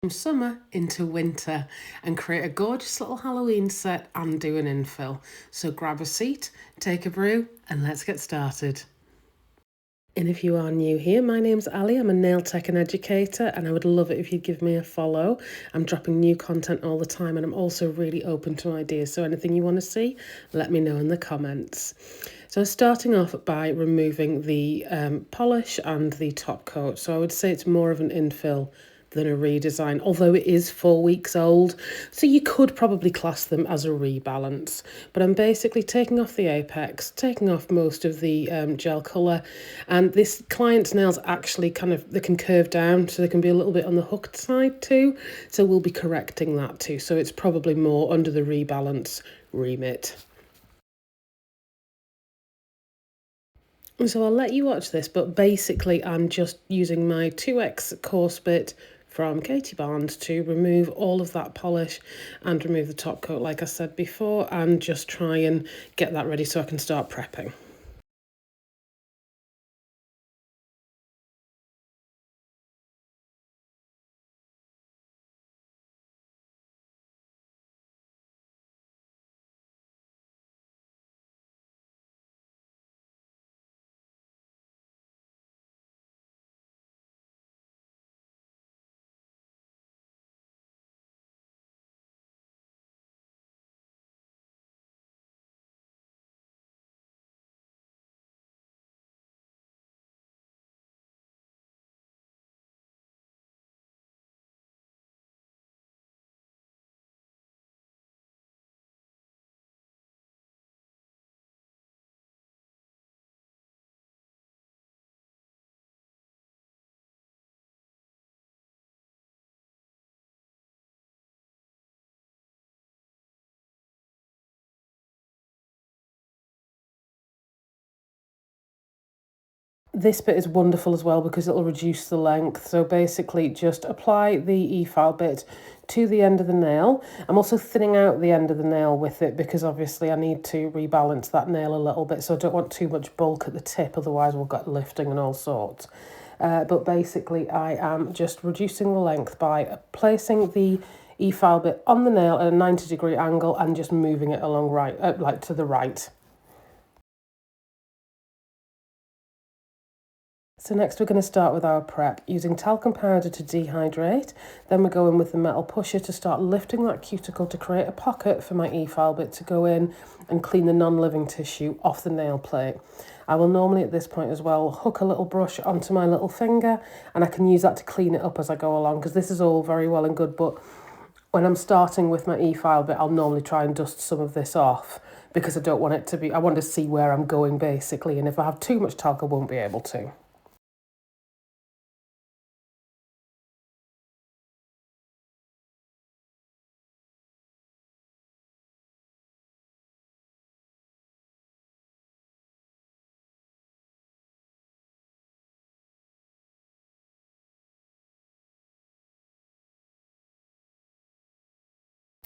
From summer into winter and create a gorgeous little Halloween set and do an infill. So grab a seat, take a brew, and let's get started. And if you are new here, my name's Ali. I'm a nail tech and educator, and I would love it if you'd give me a follow. I'm dropping new content all the time, and I'm also really open to ideas. So anything you want to see, let me know in the comments. So starting off by removing the polish and the top coat. So I would say it's more of an infill than a redesign, although it is 4 weeks old, so you could probably class them as a rebalance. But I'm basically taking off the apex, taking off most of the gel colour, and this client's nails actually they can curve down, so they can be a little bit on the hooked side too, so we'll be correcting that too. So it's probably more under the rebalance remit. So I'll let you watch this, but basically I'm just using my 2X coarse bit from Katie Barnes to remove all of that polish and remove the top coat like I said before, and just try and get that ready so I can start prepping. This bit is wonderful as well because it'll reduce the length. So basically just apply the e-file bit to the end of the nail. I'm also thinning out the end of the nail with it because obviously I need to rebalance that nail a little bit, so I don't want too much bulk at the tip, otherwise we'll get lifting and all sorts. But basically I am just reducing the length by placing the e-file bit on the nail at a 90-degree angle and just moving it along like to the right. So next we're going to start with our prep, using talcum powder to dehydrate. Then we're going with the metal pusher to start lifting that cuticle to create a pocket for my e-file bit to go in and clean the non-living tissue off the nail plate. I will normally at this point as well hook a little brush onto my little finger, and I can use that to clean it up as I go along, because this is all very well and good, but when I'm starting with my e-file bit, I'll normally try and dust some of this off because I don't want it to be, I want to see where I'm going basically, and if I have too much talc I won't be able to.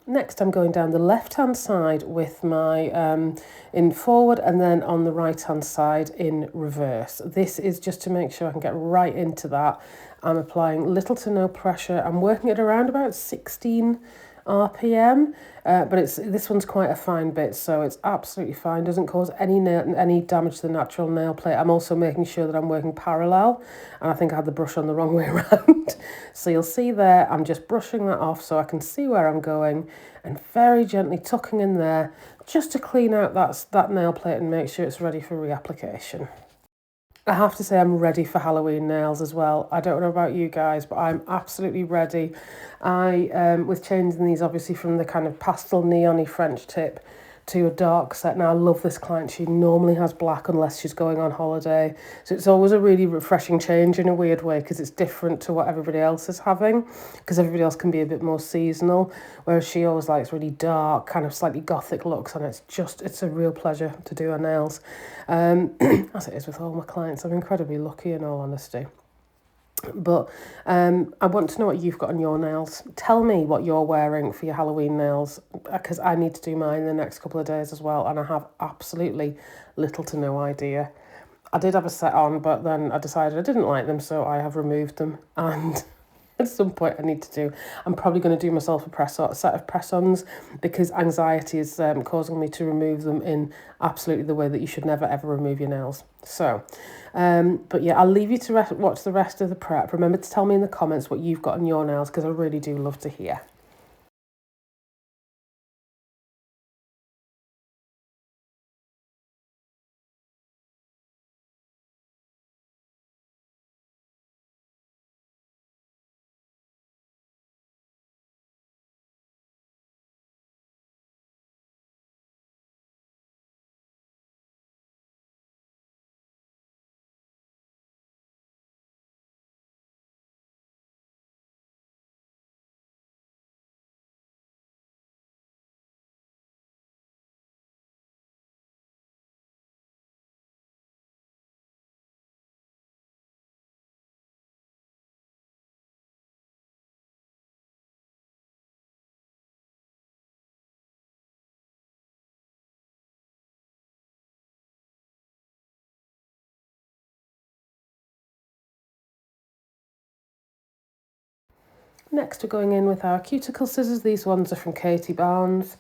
Next, I'm going down the left-hand side with my in forward, and then on the right-hand side in reverse. This is just to make sure I can get right into that. I'm applying little to no pressure. I'm working at around about 16 RPM, but this one's quite a fine bit, so it's absolutely fine. Doesn't cause any damage to the natural nail plate. I'm also making sure that I'm working parallel, and I think I had the brush on the wrong way around. So you'll see there, I'm just brushing that off so I can see where I'm going, and very gently tucking in there just to clean out that nail plate and make sure it's ready for reapplication. I have to say I'm ready for Halloween nails as well. I don't know about you guys, but I'm absolutely ready. With changing these obviously from the kind of pastel neon-y French tip to a dark set. Now I love this client. She normally has black unless she's going on holiday. So it's always a really refreshing change in a weird way because it's different to what everybody else is having, because everybody else can be a bit more seasonal, whereas she always likes really dark, kind of slightly gothic looks, and it's a real pleasure to do her nails. As it is with all my clients. I'm incredibly lucky in all honesty. But I want to know what you've got on your nails. Tell me what you're wearing for your Halloween nails, because I need to do mine in the next couple of days as well, and I have absolutely little to no idea. I did have a set on, but then I decided I didn't like them, so I have removed them, and At some point I need to do. I'm probably going to do myself a set of press-ons because anxiety is causing me to remove them in absolutely the way that you should never ever remove your nails. So, but yeah, I'll leave you to watch the rest of the prep. Remember to tell me in the comments what you've got on your nails because I really do love to hear. Next, we're going in with our cuticle scissors. These ones are from Katie Barnes.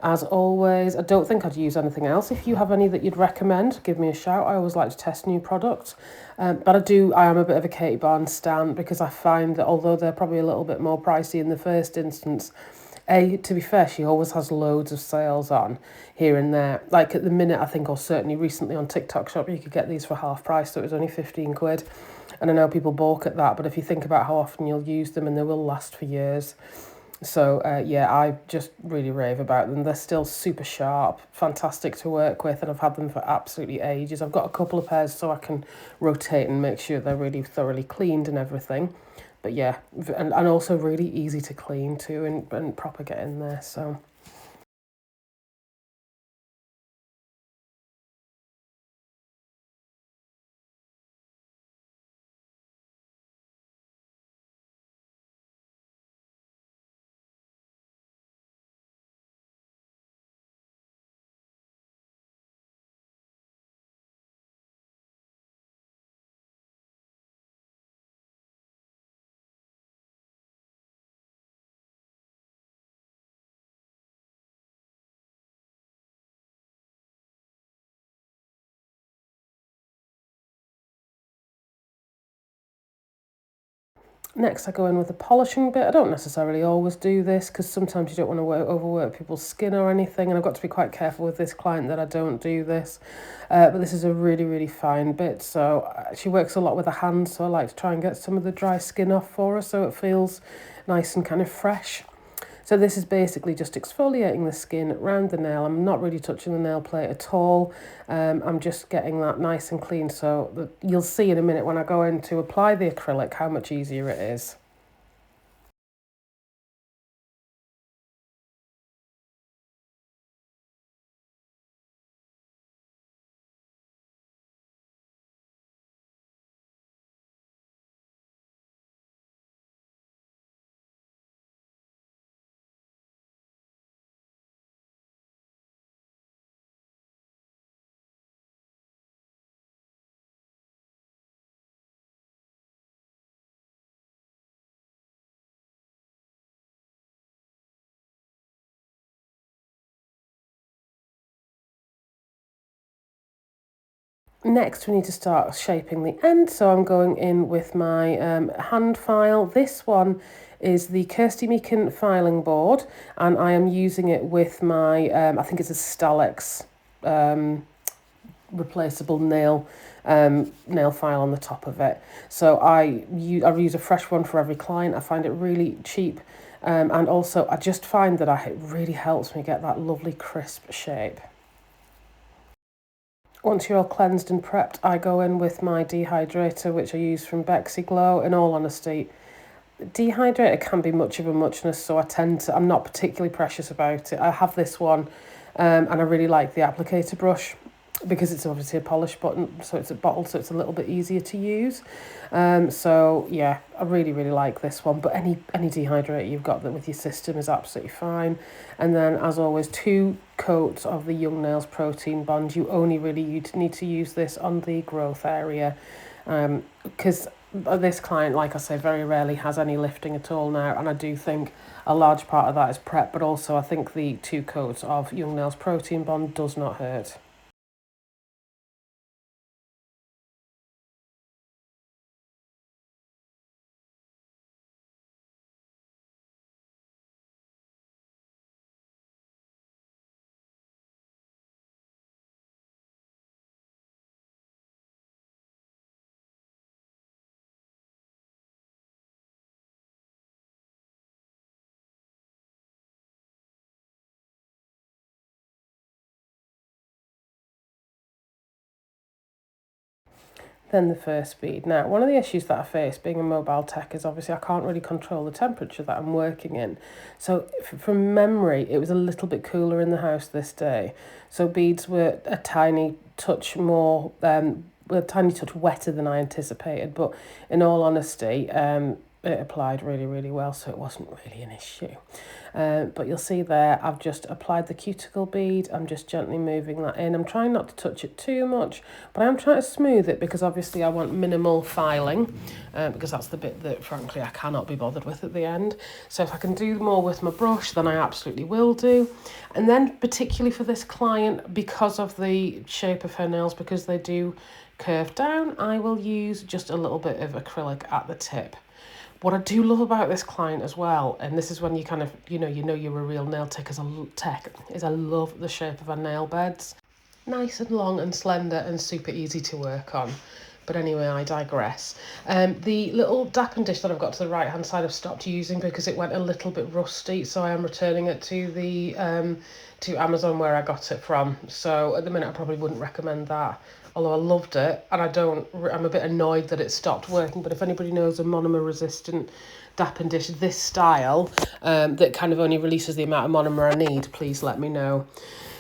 As always, I don't think I'd use anything else. If you have any that you'd recommend, give me a shout. I always like to test new products. But I am a bit of a Katie Barnes stan because I find that although they're probably a little bit more pricey in the first instance, to be fair, she always has loads of sales on here and there. Like at the minute, I think, or certainly recently on TikTok Shop, you could get these for half price, so it was only 15 quid. And I know people balk at that, but if you think about how often you'll use them and they will last for years. So yeah, I just really rave about them. They're still super sharp, fantastic to work with, and I've had them for absolutely ages. I've got a couple of pairs so I can rotate and make sure they're really thoroughly cleaned and everything. But yeah, and also really easy to clean too and proper get in there. So next, I go in with a polishing bit. I don't necessarily always do this because sometimes you don't want to overwork people's skin or anything. And I've got to be quite careful with this client that I don't do this. But this is a really, really fine bit. So she works a lot with her hands. So I like to try and get some of the dry skin off for her so it feels nice and kind of fresh. So this is basically just exfoliating the skin around the nail. I'm not really touching the nail plate at all. I'm just getting that nice and clean so that you'll see in a minute when I go in to apply the acrylic how much easier it is. Next, we need to start shaping the end. So I'm going in with my hand file. This one is the Kirsty Meakin filing board, and I am using it with my, I think it's a Stalex replaceable nail file on the top of it. So I use a fresh one for every client. I find it really cheap. And also, I just find that it really helps me get that lovely crisp shape. Once you're all cleansed and prepped, I go in with my dehydrator, which I use from Bexy Glow. In all honesty, dehydrator can be much of a muchness, so I'm not particularly precious about it. I have this one, and I really like the applicator brush because it's obviously a polish button, so it's a bottle, so it's a little bit easier to use. So yeah, I really, really like this one. But any dehydrator you've got that with your system is absolutely fine. And then, as always, 2 coats of the Young Nails Protein Bond. You only really need to use this on the growth area, because this client, like I say, very rarely has any lifting at all now, and I do think a large part of that is prep, but also I think the 2 coats of Young Nails Protein Bond does not hurt. Then the first bead. Now, one of the issues that I face being a mobile tech is obviously I can't really control the temperature that I'm working in. So from memory, it was a little bit cooler in the house this day. So beads were a tiny touch more, a tiny touch wetter than I anticipated. But in all honesty, it applied really, really well, so it wasn't really an issue. But you'll see there, I've just applied the cuticle bead. I'm just gently moving that in. I'm trying not to touch it too much, but I'm trying to smooth it because obviously I want minimal filing, because that's the bit that, frankly, I cannot be bothered with at the end. So if I can do more with my brush, then I absolutely will do. And then particularly for this client, because of the shape of her nails, because they do curve down, I will use just a little bit of acrylic at the tip. What I do love about this client as well, and this is when you kind of, you know you're a real nail tech, is I love the shape of her nail beds. Nice and long and slender and super easy to work on. But anyway, I digress. The little dapping dish that I've got to the right hand side I've stopped using because it went a little bit rusty, so I am returning it to the to Amazon where I got it from. So at the minute I probably wouldn't recommend that. Although I loved it, and I'm a bit annoyed that it stopped working. But if anybody knows a monomer resistant dapping dish this style, that kind of only releases the amount of monomer I need, please let me know.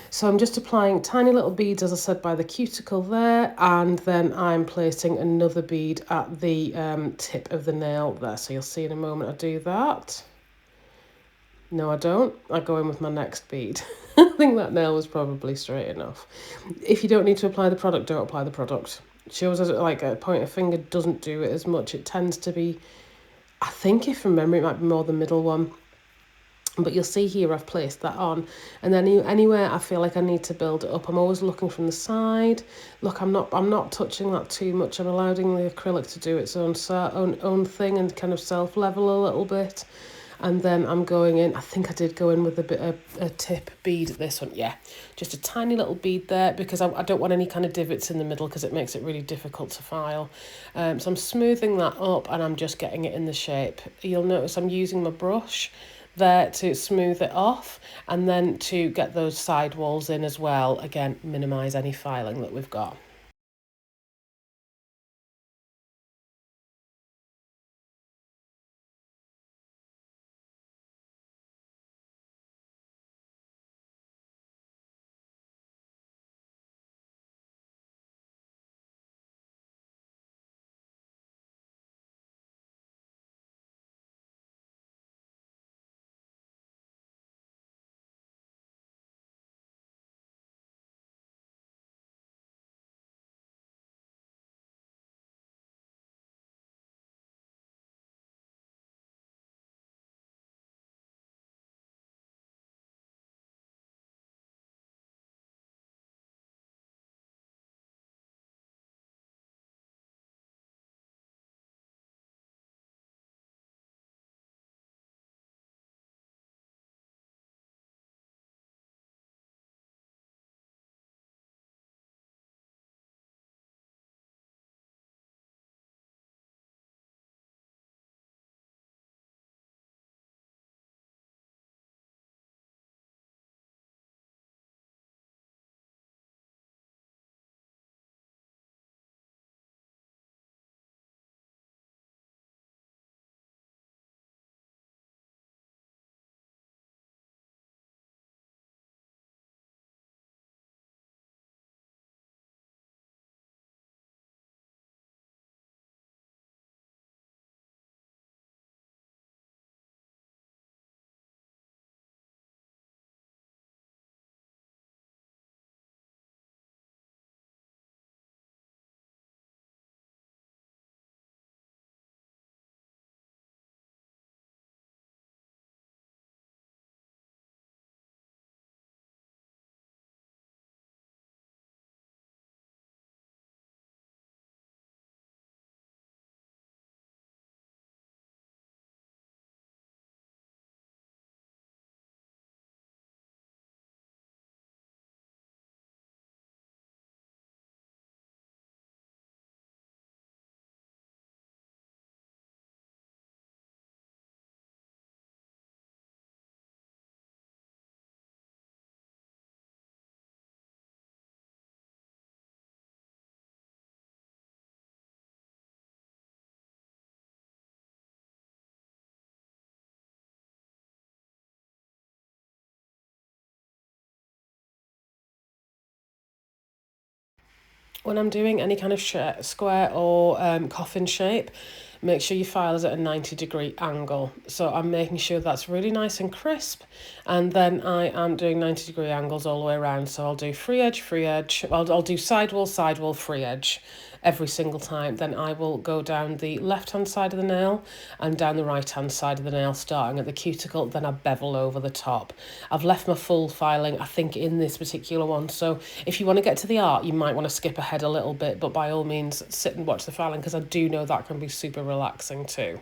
So I'm just applying tiny little beads, as I said, by the cuticle there, and then I'm placing another bead at the tip of the nail there. So you'll see in a moment I do that. No, I don't. I go in with my next bead. I think that nail was probably straight enough. If you don't need to apply the product, don't apply the product. Shows as like a point of finger doesn't do it as much. It tends to be, I think if from memory, it might be more the middle one. But you'll see here I've placed that on, and then anywhere I feel like I need to build it up, I'm always looking from the side. Look, I'm not touching that too much. I'm allowing the acrylic to do its own thing and kind of self level a little bit. And then I'm going in, I think I did go in with a bit of a tip bead at this one. Yeah, just a tiny little bead there because I don't want any kind of divots in the middle because it makes it really difficult to file. So I'm smoothing that up and I'm just getting it in the shape. You'll notice I'm using my brush there to smooth it off and then to get those side walls in as well. Again, minimise any filing that we've got. When I'm doing any kind of square or coffin shape, make sure your file is at a 90-degree angle. So I'm making sure that's really nice and crisp. And then I am doing 90-degree angles all the way around. So I'll do free edge, I'll do sidewall, free edge every single time. Then I will go down the left-hand side of the nail and down the right-hand side of the nail, starting at the cuticle. Then I bevel over the top. I've left my full filing, I think, in this particular one. So if you want to get to the art, you might want to skip ahead a little bit, but by all means, sit and watch the filing, because I do know that can be super relaxing too.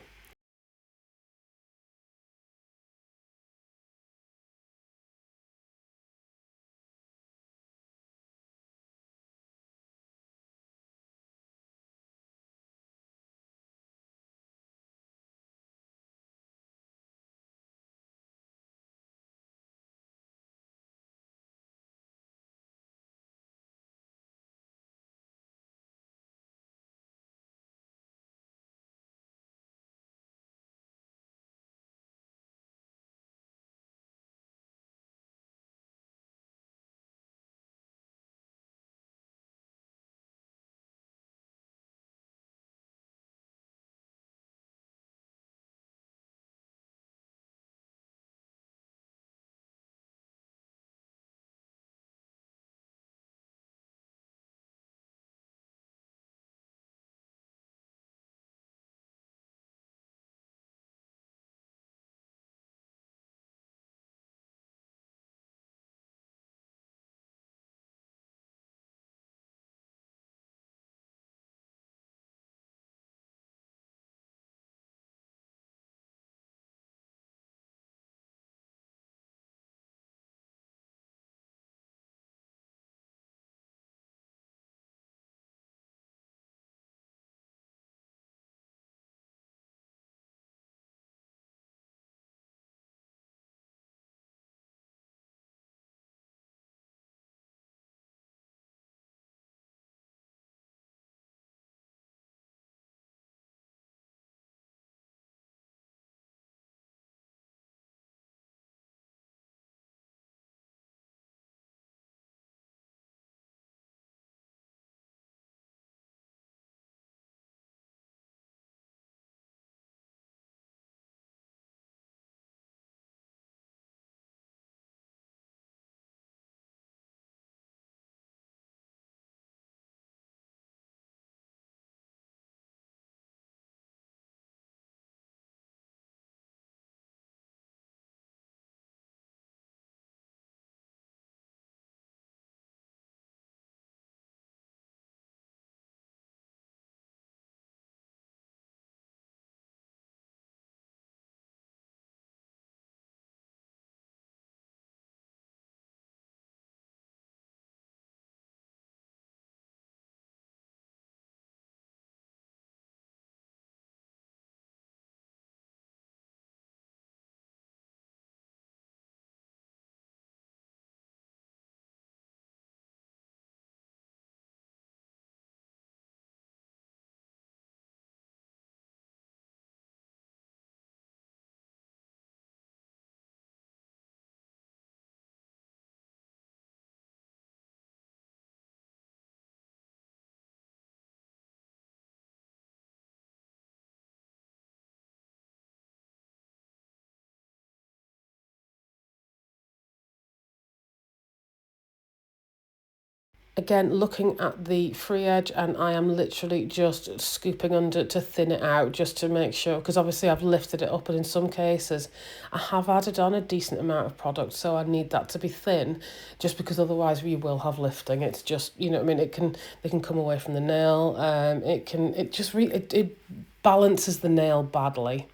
Again, looking at the free edge, and I am literally just scooping under to thin it out, just to make sure, because obviously I've lifted it up, and in some cases I have added on a decent amount of product, so I need that to be thin, just because otherwise you will have lifting. It's just, you know what I mean, they can come away from the nail. It balances the nail badly.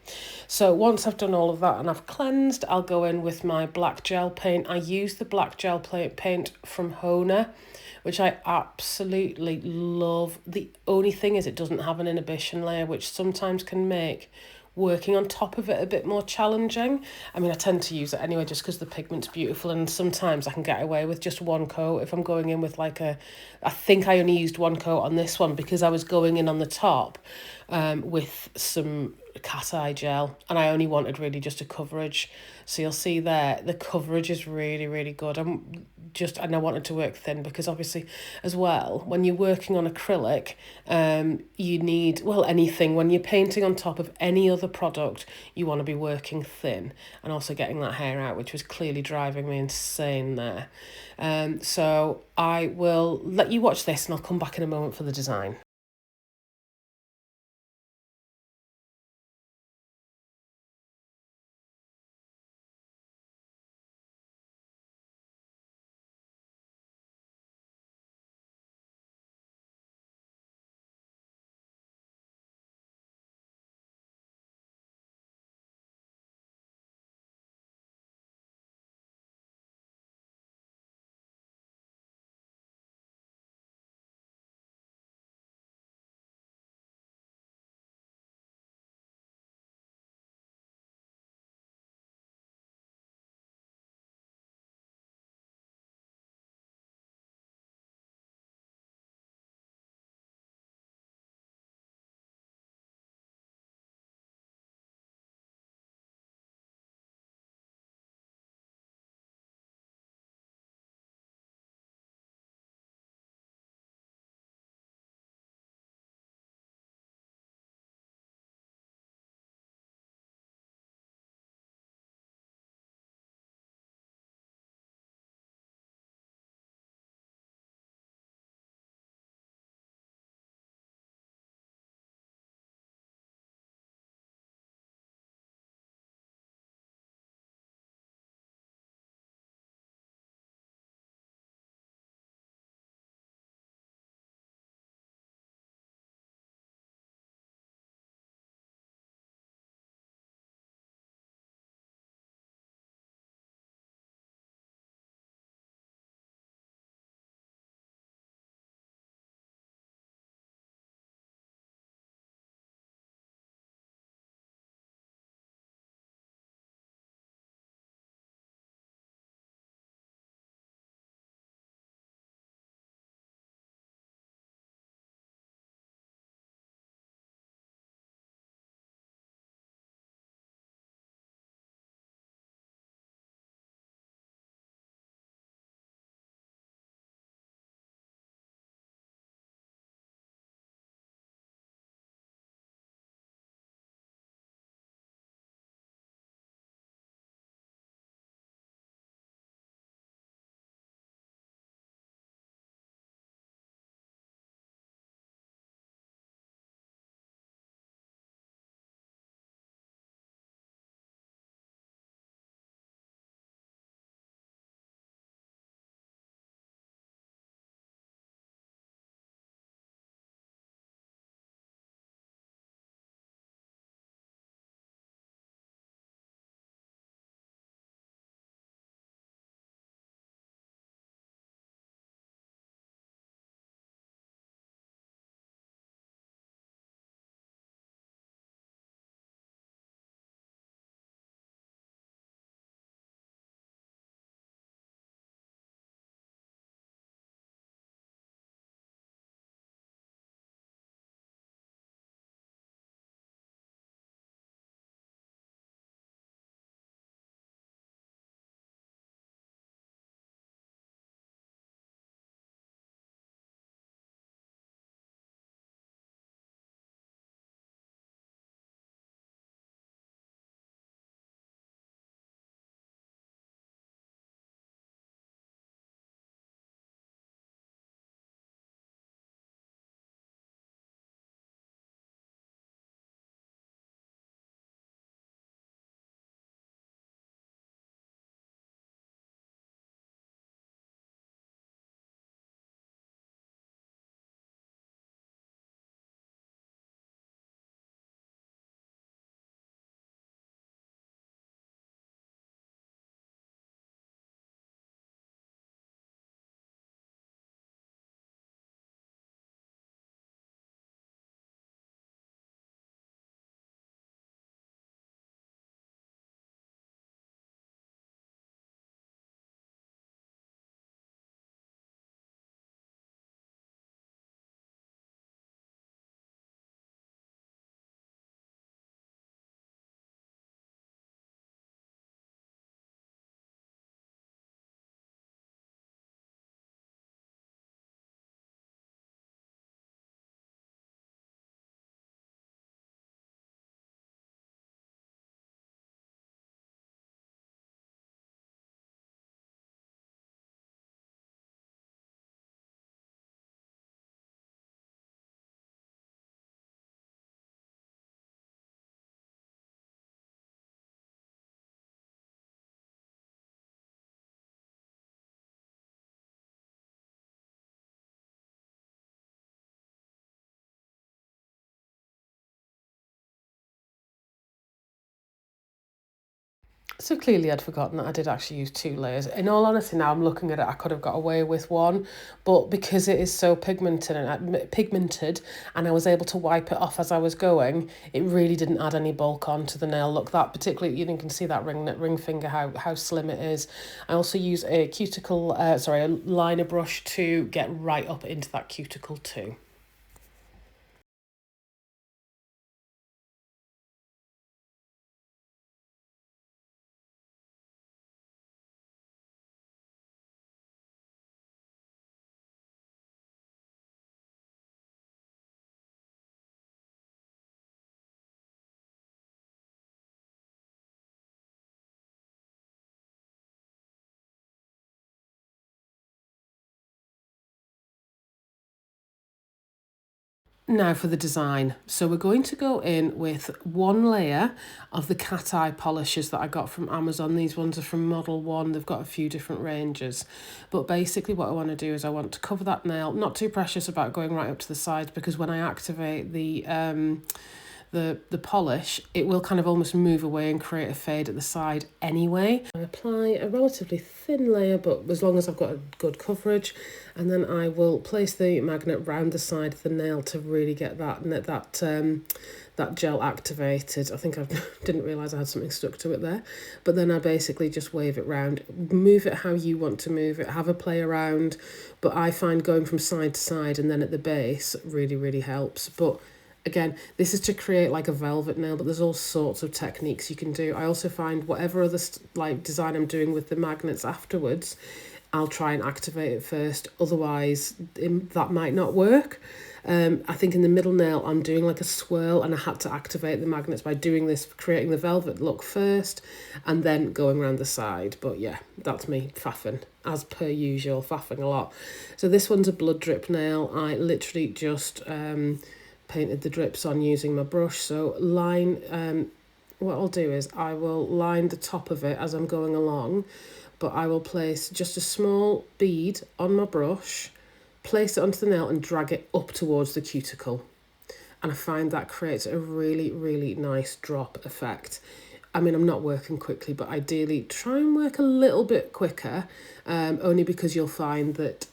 So once I've done all of that and I've cleansed, I'll go in with my black gel paint. I use the black gel paint from Hona, which I absolutely love. The only thing is it doesn't have an inhibition layer, which sometimes can make working on top of it a bit more challenging. I mean, I tend to use it anyway just because the pigment's beautiful, and sometimes I can get away with just one coat if I'm going in with I think I only used one coat on this one because I was going in on the top with some cat eye gel, and I only wanted really just a coverage. So you'll see there the coverage is really, really good. And I wanted to work thin because obviously as well when you're working on acrylic, you need, well, anything when you're painting on top of any other product, you want to be working thin and also getting that hair out, which was clearly driving me insane there. So I will let you watch this and I'll come back in a moment for the design. So clearly I'd forgotten that I did actually use 2 layers. In all honesty, now I'm looking at it, I could have got away with one, but because it is so pigmented and I was able to wipe it off as I was going, it really didn't add any bulk onto the nail. Look, that particularly, you can see that ring finger, how slim it is. I also use a a liner brush to get right up into that cuticle too. Now for the design. So we're going to go in with 1 layer of the cat eye polishes that I got from Amazon. These ones are from Model 1. They've got a few different ranges. But basically what I want to do is I want to cover that nail. Not too precious about going right up to the sides, because when I activate the polish, it will kind of almost move away and create a fade at the side anyway. I apply a relatively thin layer, but as long as I've got a good coverage, and then I will place the magnet round the side of the nail to really get that gel activated. I think I didn't realise I had something stuck to it there, but then I basically just wave it round, move it how you want to move it, have a play around, but I find going from side to side and then at the base really helps. But again, this is to create like a velvet nail, but there's all sorts of techniques you can do. I also find whatever other design I'm doing with the magnets afterwards, I'll try and activate it first. Otherwise, that might not work. I think in the middle nail, I'm doing like a swirl, and I had to activate the magnets by doing this, creating the velvet look first, and then going around the side. But yeah, that's me faffing, as per usual, faffing a lot. So this one's a blood drip nail. I literally just painted the drips on using my brush. So what I'll do is I will line the top of it as I'm going along, but I will place just a small bead on my brush, place it onto the nail and drag it up towards the cuticle. And I find that creates a really nice drop effect. I mean, I'm not working quickly, but ideally try and work a little bit quicker, only because you'll find that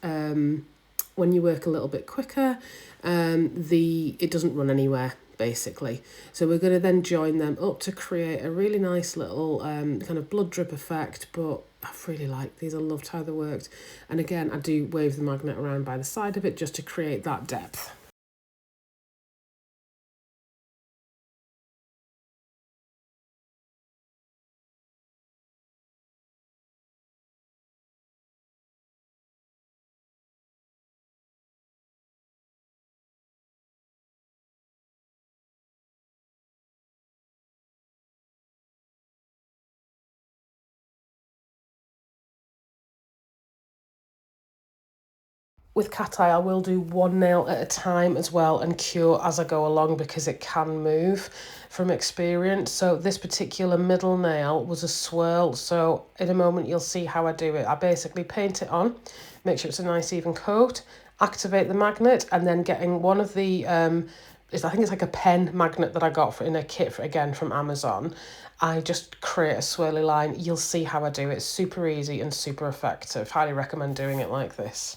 when you work a little bit quicker, it doesn't run anywhere, basically. So we're going to then join them up to create a really nice little kind of blood drip effect, but I've really liked these. I loved how they worked. And again, I do wave the magnet around by the side of it just to create that depth. With cat eye, I will do 1 nail at a time as well and cure as I go along, because it can move from experience. So this particular middle nail was a swirl. So in a moment, you'll see how I do it. I basically paint it on, make sure it's a nice even coat, activate the magnet, and then getting one of the, I think it's like a pen magnet that I got in a kit, again, from Amazon. I just create a swirly line. You'll see how I do it. It's super easy and super effective. Highly recommend doing it like this.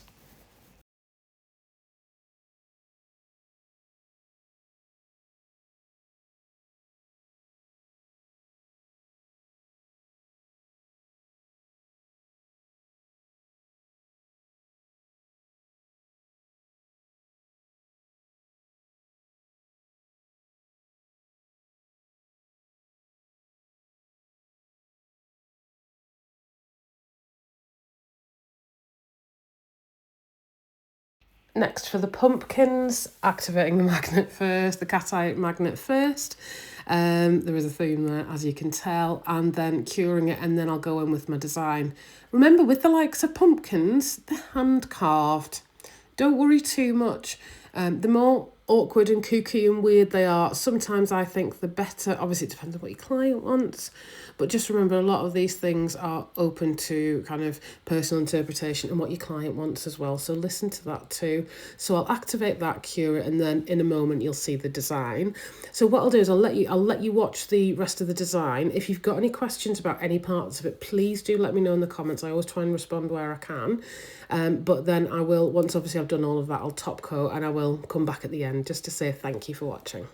Next, for the pumpkins, activating the magnet first, the cat eye magnet first. There is a theme there, as you can tell, and then curing it, and then I'll go in with my design. Remember, with the likes of pumpkins, they're hand carved. Don't worry too much. The more awkward and kooky and weird they are, sometimes I think the better, obviously it depends on what your client wants, but just remember a lot of these things are open to kind of personal interpretation and what your client wants as well. So listen to that too. So I'll activate that, cure it, and then in a moment you'll see the design. So what I'll do is I'll let you watch the rest of the design. If you've got any questions about any parts of it, please do let me know in the comments. I always try and respond where I can. But then I will, once obviously I've done all of that, I'll top coat and I will come back at the end just to say thank you for watching.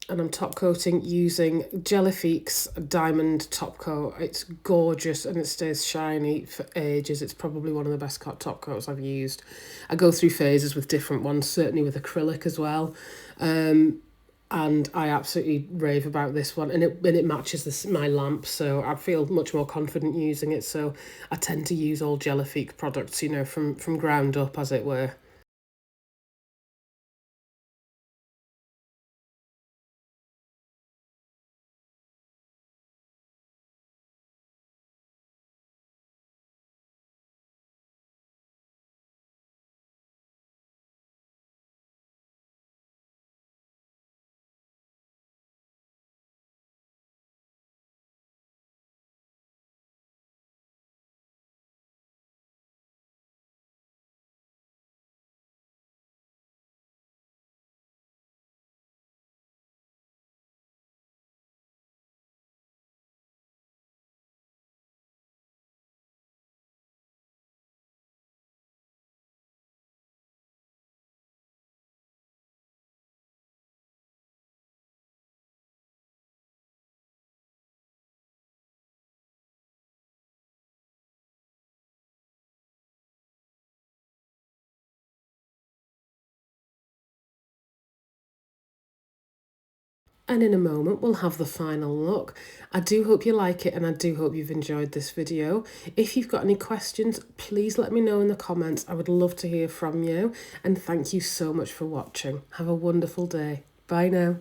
And I'm top coating using Jellifique's diamond top coat. It's gorgeous and it stays shiny for ages. It's probably one of the best top coats I've used. I go through phases with different ones, certainly with acrylic as well. And I absolutely rave about this one, and it matches my lamp, so I feel much more confident using it. So I tend to use all Jellifique products, from ground up, as it were. and in a moment we'll have the final look. I do hope you like it, and I do hope you've enjoyed this video. If you've got any questions, please let me know in the comments. I would love to hear from you, and thank you so much for watching. Have a wonderful day. Bye now.